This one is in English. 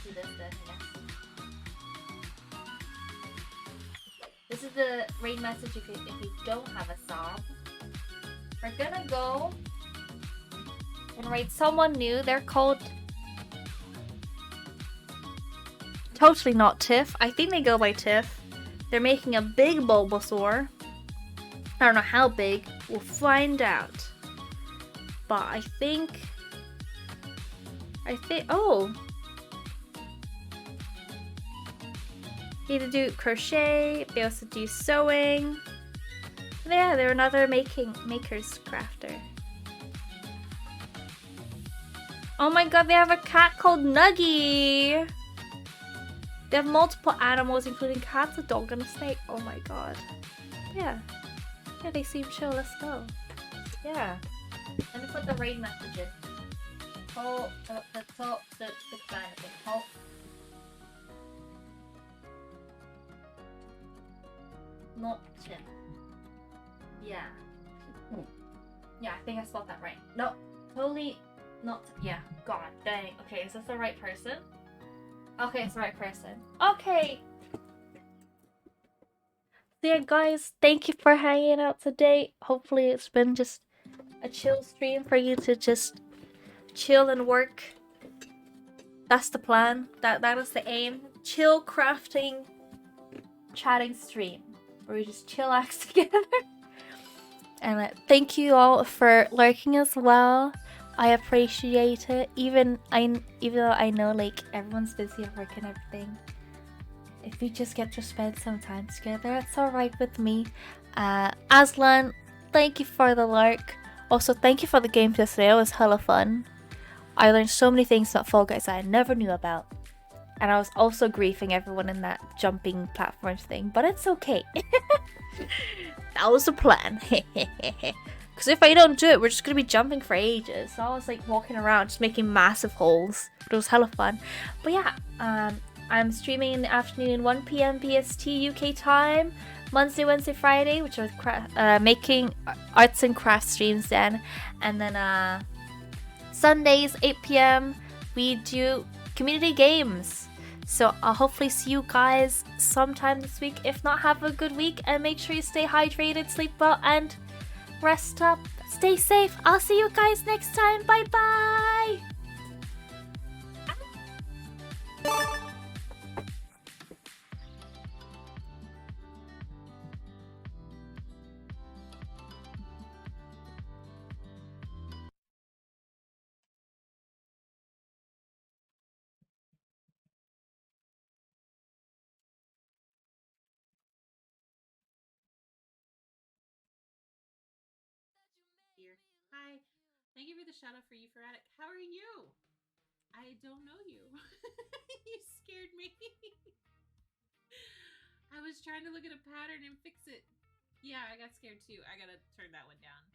do this then, yeah. This is the raid message if you don't have a song. We're gonna go and raid someone new. They're called totally not Tiff. I think they go by Tiff. They're making a big Bulbasaur. I don't know how big. We'll find out. But I think oh. They do crochet, they also do sewing. Yeah, they're another maker's crafter. Oh my god, they have a cat called Nuggy! They have multiple animals, including cats, a dog, and a snake. Oh my god. Yeah. Yeah, they seem chill. Let's go. Yeah. Let me put the raid message in. Oh, the top, the planet thing. Oh. Not Tim. Yeah. Yeah, I think I spelled that right. No, totally not. Yeah, god dang. Okay, is this the right person? Okay, it's the right person. Okay. So yeah, guys, thank you for hanging out today. Hopefully it's been just a chill stream for you to just chill and work. That's the plan. That is the aim. Chill crafting chatting stream. Where we just chillax together. And thank you all for lurking as well. I appreciate it. Even though I know like everyone's busy at work and everything. If we just get to spend some time together, it's alright with me. Aslan, thank you for the lurk. Also, thank you for the game yesterday. It was hella fun. I learned so many things about Fall Guys I never knew about. And I was also griefing everyone in that jumping platforms thing, but it's okay. That was the plan. Because if I don't do it, we're just going to be jumping for ages. So I was like walking around just making massive holes. But it was hella fun. But yeah, I'm streaming in the afternoon, 1 p.m. BST UK time. Monday, Wednesday, Friday, which are making arts and crafts streams then. And then Sundays, 8 p.m. we do community games. So I'll hopefully see you guys sometime this week. If not, have a good week and make sure you stay hydrated, sleep well, and rest up. Stay safe. I'll see you guys next time. Bye bye. Hi. Thank you for the shout out for Euphratic. How are you? I don't know you. You scared me. I was trying to look at a pattern and fix it. Yeah, I got scared too. I gotta turn that one down.